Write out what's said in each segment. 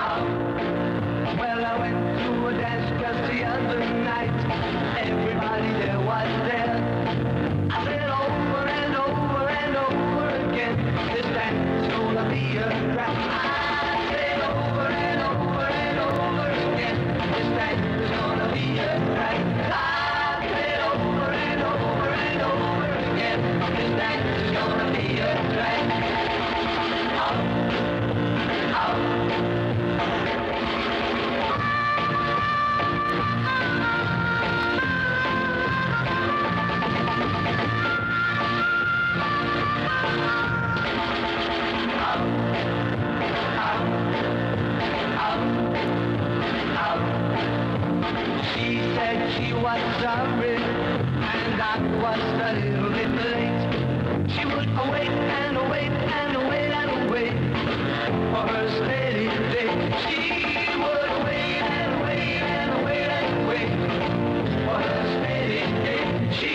Well, I went to a dance just the other night. Everybody there was there. I said over and over and over again, this dance is gonna be a drag. I said over and over and over again, this dance is gonna be a drag. I said over and over and over again, this dance is gonna be a drag. She said she was sorry, and I was a little bit late. She would wait and wait and wait and wait for her steady day. She would wait and wait and wait and wait for her steady day. She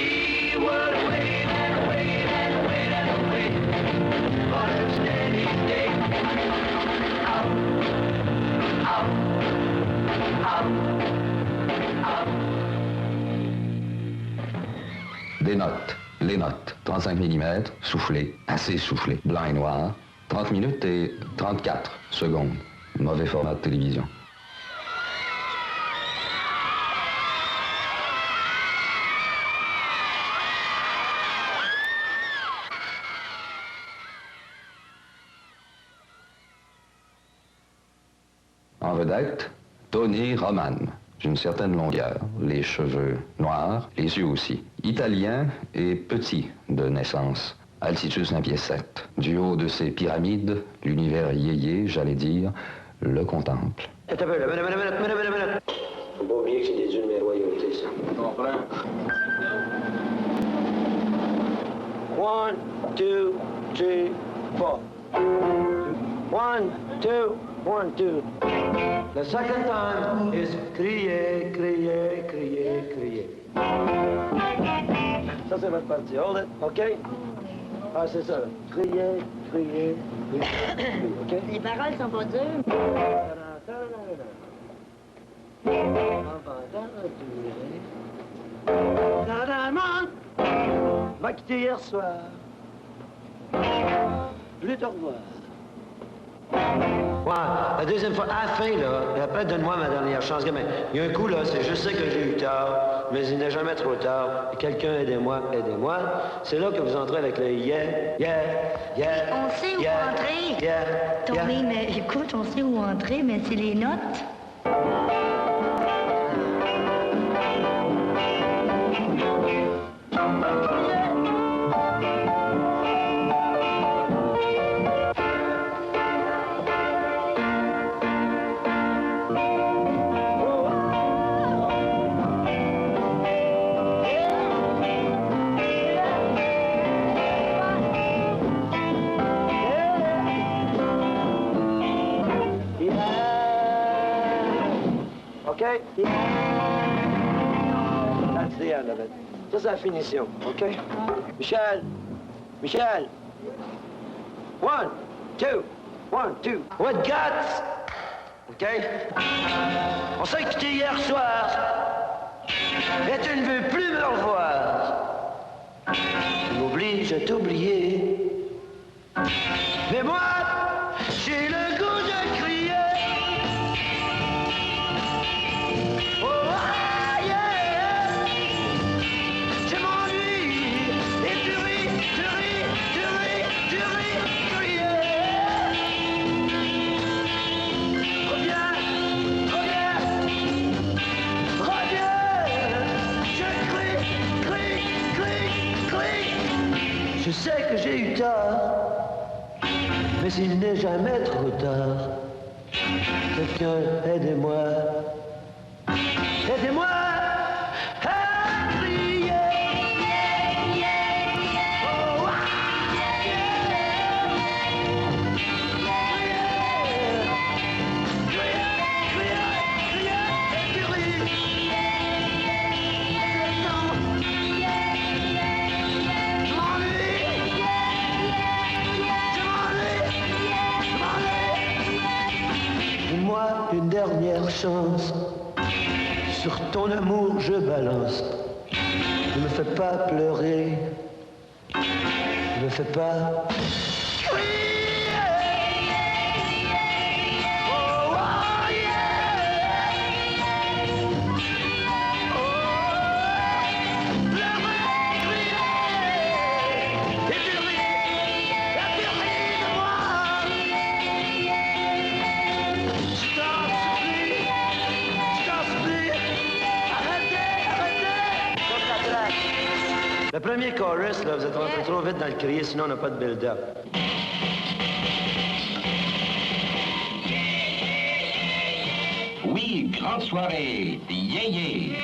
would wait and wait and wait and wait for her steady day. Out, out, out. Des notes, les notes, 35 mm, soufflé, assez soufflé, blanc et noir, 30 minutes et 34 secondes. Mauvais format de télévision. En vedette, Tony Roman, d'une certaine longueur, les cheveux noirs, les yeux aussi. Italien et petit de naissance, altitude 5 pieds 7. Du haut de ces pyramides, l'univers yéyé, j'allais dire, le contemple. Attends un peu, minute. Faut pas oublier que c'est des dieux de mes royautés, ça. Je comprends. 1, 2, 3, 4. 1, 2, 1, 2. The second time is crier, crier, crier, crier. Ça, c'est votre partie. Hold it, OK? Ah, c'est ça. Crier, crier, crier, crier, OK? Les paroles sont pas dures. M'a quitté hier soir. Plus te revoir. Ouais, la deuxième fois, à la fin, là, après, donne-moi ma dernière chance. Gamin, il y a un coup, là, c'est je sais que j'ai eu tort, mais il n'est jamais trop tard. Quelqu'un, aidez-moi, aidez-moi. C'est là que vous entrez avec le yeah, yeah, yeah. On sait où yeah, entrer. Yeah, Tommy, yeah. mais écoute, on sait où entrer, mais c'est les notes. OK? That's the end of it. Ça, c'est la finition, OK? Michel! Michel! 1, 2, 1, 2. What guts? OK? On s'est quitté hier soir. Et tu ne veux plus me revoir. Tu m'obliges à t'oublier. Mais moi, j'ai le goût de crier. Oh, ah, yeah. Je m'ennuie. Et tu ris, tu ris, tu ris, tu ris, tu ris. Reviens, reviens, reviens. Je crie, crie, crie, crie. Je sais que j'ai eu tort, mais il n'est jamais trop tard. Quelqu'un, aidez-moi. Aidez-moi à crier. Oh, ah, moi, une dernière chance. Sur ton amour, je balance. Ne me fais pas pleurer. Ne me fais pas crier. Oh, oh, yeah. Oh, pleurer, crier. Et puis rire de moi. Je t'en supplie. Arrêtez. Le premier chorus, là, vous êtes rentré trop vite dans le crier, sinon on n'a pas de build-up. Oui, grande soirée, yéyé.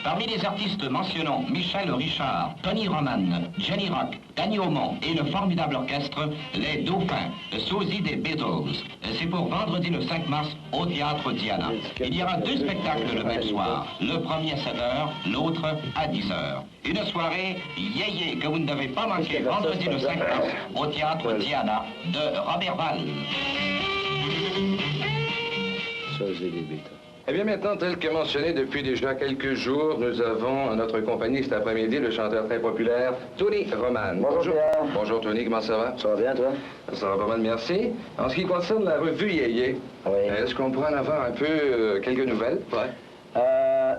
Parmi les artistes mentionnons Michel Richard, Tony Roman, Jenny Rock, Danny Aumont et le formidable orchestre Les Dauphins, sosie des Beatles. C'est pour vendredi le 5 mars au Théâtre Diana. Il y aura 2 spectacles le même soir. Le premier à 7h, l'autre à 10h. Une soirée yéyé que vous ne devez pas manquer vendredi le 5 mars au Théâtre Diana de Robert Val. Sosie des Beatles. Eh bien, maintenant, tel que mentionné depuis déjà quelques jours, nous avons à notre compagnie cet après-midi le chanteur très populaire, Tony Roman. Bonjour, Pierre. Bonjour, Tony, comment ça va? Ça va bien, toi? Ça va pas mal, merci. En ce qui concerne la revue Yéyé, Oui. est-ce qu'on pourrait en avoir un peu quelques nouvelles? Ouais.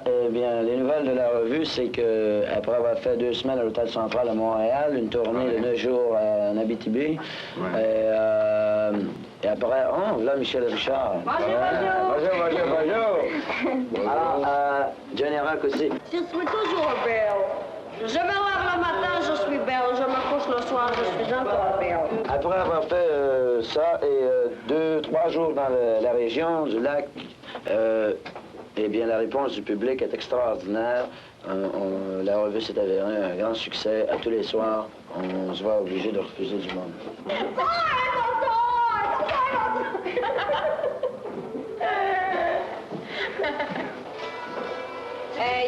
Eh bien, les nouvelles de la revue, c'est que après avoir fait 2 semaines à l'Hôtel Central à Montréal, une tournée de 9 jours en Abitibi, et après, là, Michel Richard. Bonjour. Alors, Johnny Rock aussi. Je suis toujours belle. Je me lève le matin, je suis belle. Je me couche le soir, je suis encore belle. Après avoir fait ça et 2-3 jours dans la région du lac, eh bien, la réponse du public est extraordinaire. La revue s'est avérée un grand succès. À tous les soirs, on se voit obligé de refuser du monde.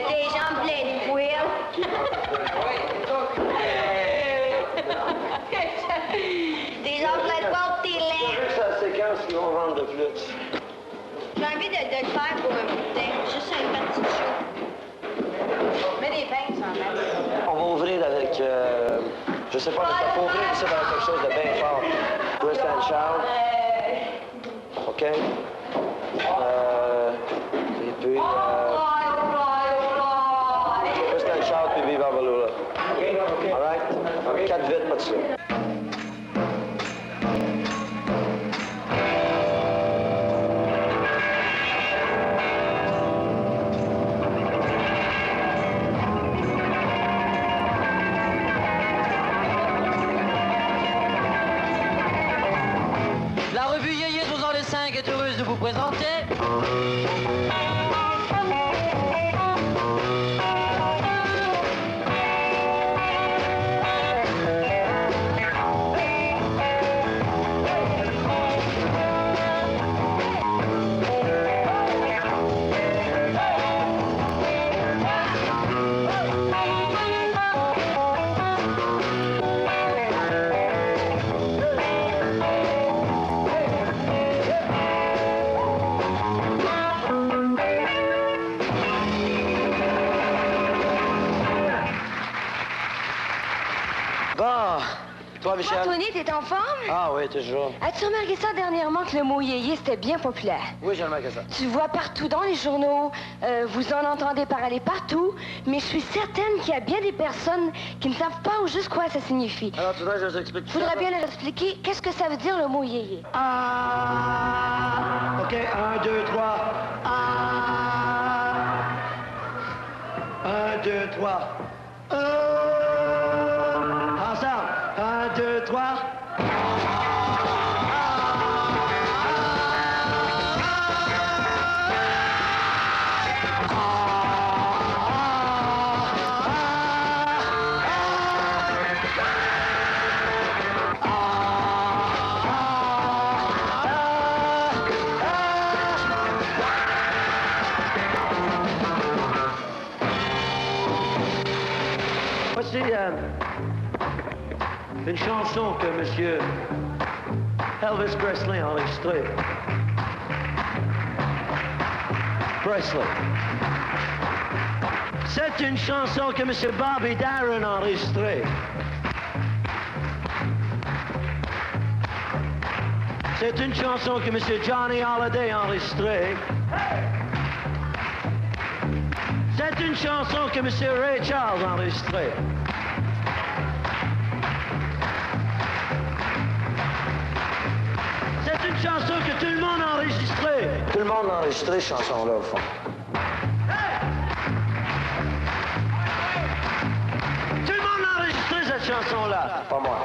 Des jambes pleines de poils. Des jambes pleines de poils, tes lèvres. C'est la séquence qu'ils vont vendre de plus. J'ai envie de le faire pour un bouteille. Juste une petite chou. Mets des pinces en mettre. On va ouvrir avec, je sais pas, mais faut ouvrir ici avec quelque chose de bien fort. Twist and shout. OK? Et puis, Twist and shout, puis Viva Balula. All right? 4 vites, pas de slip. La revue Yéyé 12 ans les 5 est heureuse de vous présenter. Bon, toi, Michel? Tony, t'es en forme? Ah oui, toujours. As-tu remarqué ça dernièrement que le mot yéyé, c'était bien populaire? Oui, j'ai remarqué ça. Tu vois partout dans les journaux, vous en entendez parler partout, mais je suis certaine qu'il y a bien des personnes qui ne savent pas au juste quoi ça signifie. Alors, tu voudrais que je vous explique ça? Faudrait bien leur expliquer qu'est-ce que ça veut dire le mot yéyé. Ah! OK, 1, 2, 3. Ah! 1, 2, 3. Ensemble. 1, 2, 3. Voici une chanson que monsieur Elvis Presley enregistré. Presley. C'est une chanson que M. Bobby Darin a enregistrée. C'est une chanson que M. Johnny Holiday a enregistrée. C'est une chanson que M. Ray Charles a enregistrée. C'est une chanson que tout le monde a enregistrée. Tout le monde a enregistré cette chanson-là, au fond. Tout le monde a enregistré cette chanson-là. Pas moi.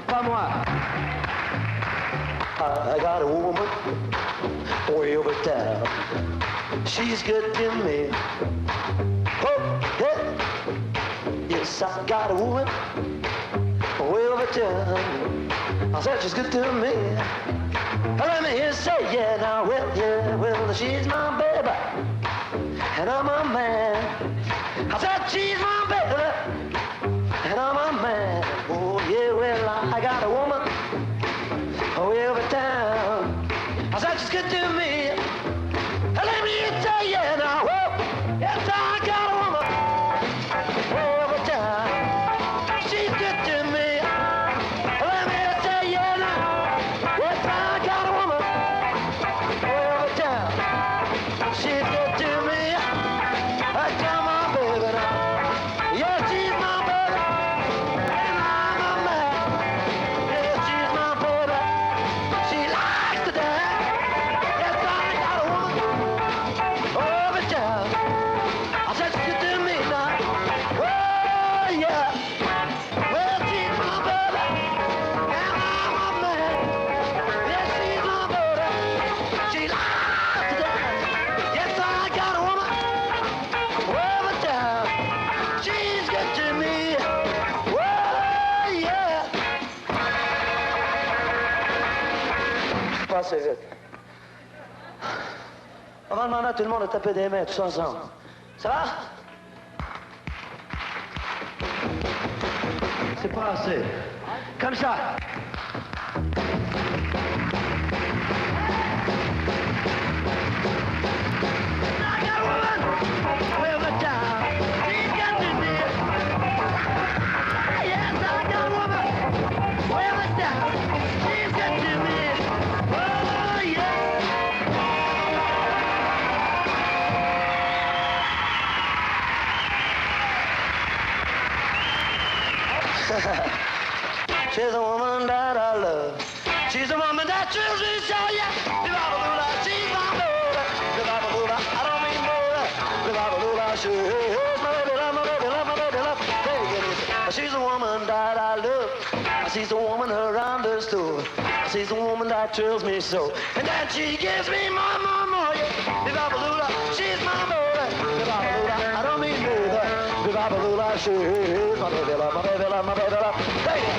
Pas moi. I got a woman way over town. She's good to me. Oh, yeah. Yes, I got a woman way over town. I said she's good to me. Let me hear you say, yeah, now, well, she's my baby, and I'm a man. I said she's my baby, and I'm a man. Oh, yeah, well, I got a woman way over town. I said she's good to me. Let me hear you say, yeah, now, well, yes, I got a woman way over town. She's good to me. Let me hear you say, yeah, now, yes, I got a woman way over town. She's good to me. I tell my baby now. Yeah, she's my baby, and I'm a man. Yeah, she's my baby. She likes to dance. Yes, I got a woman over town. I said she's good to me now. Oh, yeah. Well, she's my baby, and I'm a man. Yes, she's my baby. She likes to dance. Yes, I got a woman over town. She's good to me. Oh, yeah. Passez vite. On va demander à tout le monde de taper des mains tous ensemble. Ça va? C'est pas assez. Comme ça. I got a woman way over town. She's got to me. Yes, I got a woman way over town. She's got to me. Oh, yeah. She's a woman that I love. She's a woman that chooses me, so yeah. Liva-ba-lula, she's my baby. Liva-ba-lula, I don't mean baby. Liva-ba-lula, she's my baby, love, my baby, love, my baby, love. Take it easy. She's a woman that I love. She's a woman around the store. She's a woman that thrills me so. And then she gives me more, yeah. Liva-ba-lula, she's my baby. Liva-ba-lula, I don't mean baby. Liva-ba-lula, she's my baby, love, my baby, love, my baby, love. Take it.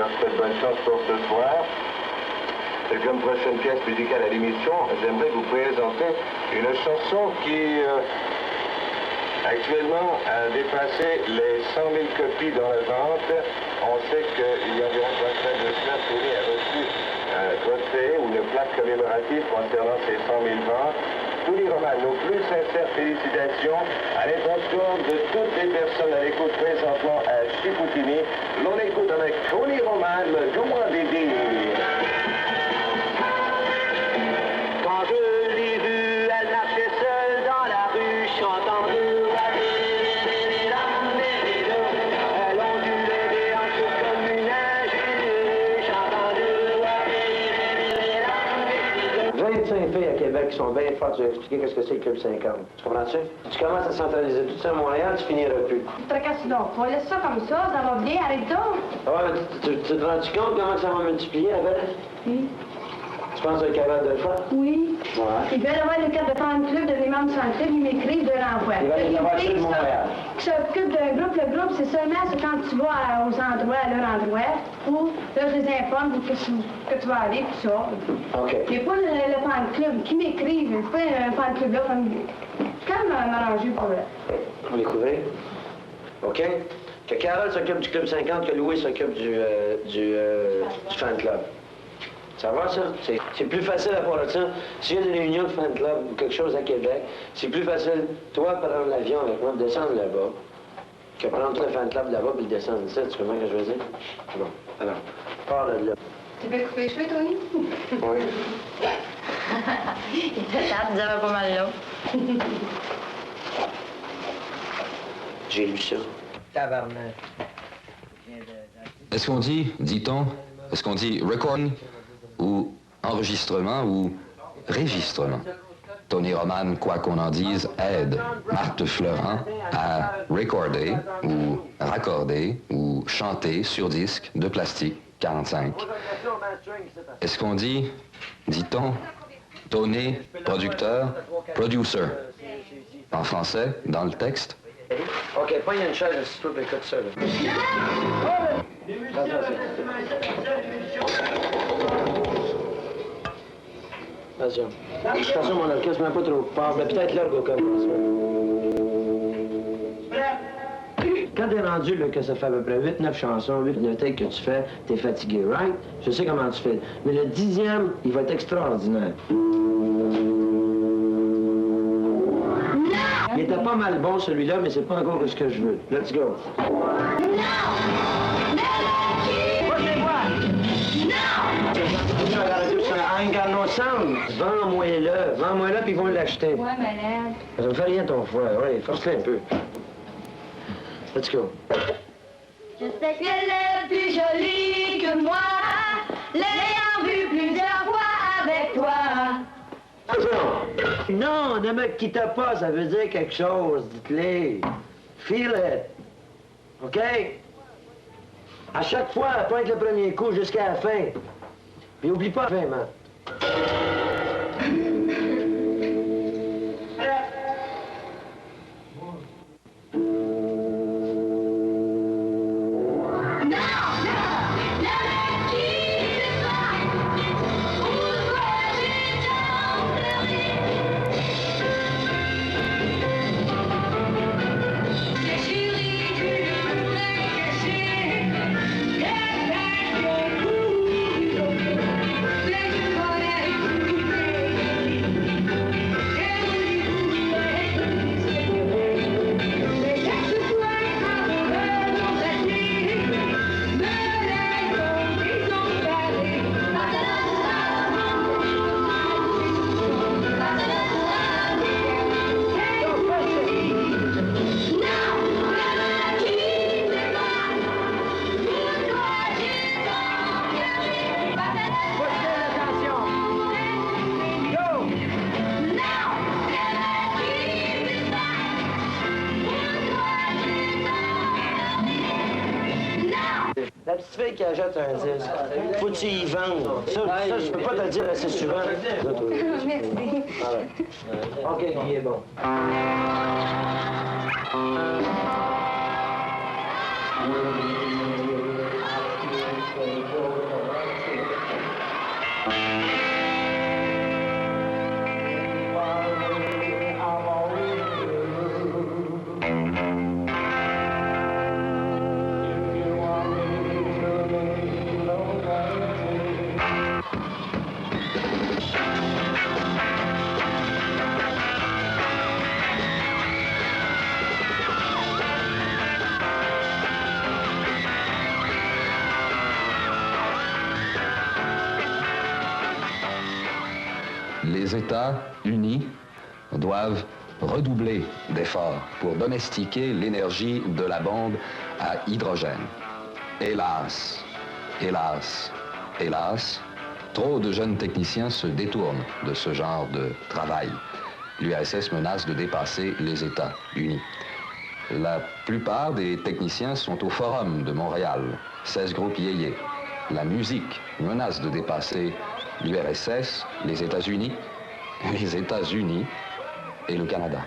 leur souhaite bonne chance pour ce soir. Et comme prochaine pièce musicale à l'émission, j'aimerais vous présenter une chanson qui, actuellement, a dépassé les 100 000 copies dans la vente. On sait qu'il y a environ 3 semaines de cela, Tony a reçu un trophée ou une plaque commémorative concernant ces 100 000 ventes. Tony Roman, nos plus sincères félicitations à l'intention de toutes les personnes à l'écoute présentement à Chicoutimi. L'on écoute avec Tony Roman, le Douan des Dires. Quand je l'ai vue, elle marchait seule dans la rue, chantant elle ondulait des hanches comme une ingénue, chantant 25 filles à Québec qui sont bien fortes. Je vais expliquer qu'est-ce que c'est le Club 50. Tu comprends-tu? Tu commences à centraliser tout ça à Montréal, tu finiras plus. Tracasse donc. On laisse ça comme ça va bien, arrête donc. Ouais, tu te rends-tu compte comment ça va multiplier, Abel? Oui. Tu penses être capable de le faire? Oui. Ouais. Ils veulent avoir le cadre de fan club, devenir membre du fan club, ils m'écrivent de l'envoi. Ils veulent les avoir sur Montréal. Qui s'occupe d'un groupe, le groupe, c'est seulement quand tu vas aux endroits, à leur endroit, ou là, je les informe pour que tu vas aller, tout ça. OK. Il n'y a pas le fan club qui m'écrivent, il pas un fan club là, comme m'arranger pour On les couvrir? OK. Que Carole s'occupe du Club 50, que Louis s'occupe du fan club. Ça va, ça? C'est plus facile à part de ça. Si il y a une réunion de fan club ou quelque chose à Québec, c'est plus facile, toi, prendre l'avion avec moi, descendre là-bas, que prendre tout le fan club là-bas puis le descendre ici. Tu comprends ce que je veux dire? Bon, alors, pars de là. Tu peux couper les cheveux, Tony? Oui. Il était tard, vous avez pas mal là. J'ai lu ça. Tabarnak. Est-ce qu'on dit, dit-on, est-ce qu'on dit recording ou enregistrement ou régistrement? Tony Roman, quoi qu'on en dise, aide Marthe Fleurant à recorder ou raccorder ou chanter sur disque de plastique 45. Est-ce qu'on dit, dit-on, Tony, producteur, producer? En français, dans le texte? OK, pogne une chaise, si tu peux, écoute ça, là. Attention. Attention, mon orchestre, mais pas trop fort. Mais peut-être l'orgue au commencement. Quand t'es rendu là, que ça fait à peu près 8-9 chansons, 8-9 takes que tu fais, t'es fatigué, right? Je sais comment tu fais. Mais le 10e, il va être extraordinaire. Il était pas mal bon, celui-là, mais c'est pas encore ce que je veux. Let's go. I ain't got no sound. Vends-moi-le, puis ils vont l'acheter. Ouais, malade. Ça me fait rien ton foie. Oui, force-le un peu. Let's go. Je sais qu'elle est plus jolie que moi, l'ayant vue plusieurs fois avec toi. Non, ne me quitte pas, ça veut dire quelque chose, dites-le. Feel it. OK? À chaque fois, pointe le premier coup jusqu'à la fin. Puis oublie pas la fin, man. La petite fille qui achète un disque, faut que tu y vendes. Ça, je peux pas te le dire assez souvent. Merci. Ah ouais. OK, il est bon. Les États-Unis doivent redoubler d'efforts pour domestiquer l'énergie de la bombe à hydrogène. Hélas, hélas, hélas, trop de jeunes techniciens se détournent de ce genre de travail. L'URSS menace de dépasser les États-Unis. La plupart des techniciens sont au Forum de Montréal, 16 groupes yéyés. La musique menace de dépasser l'URSS, les États-Unis et le Canada.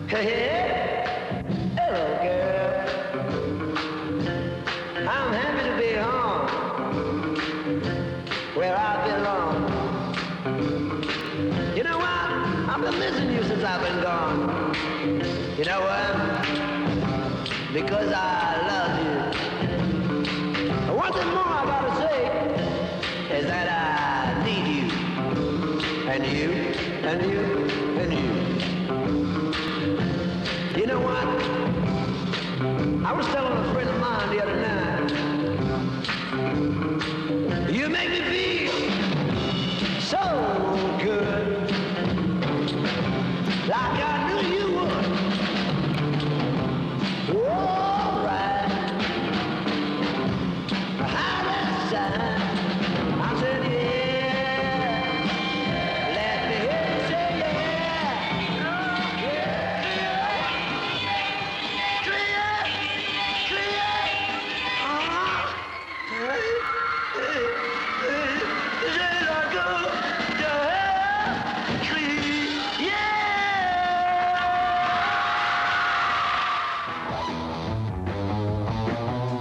Hey, hello, girl. I'm happy to be home, where I belong. You know what? I've been missing you since I've been gone. You know what? Because I love you. One thing more I gotta say is that I need you. And you, and you, and you. You know what? I was telling a friend of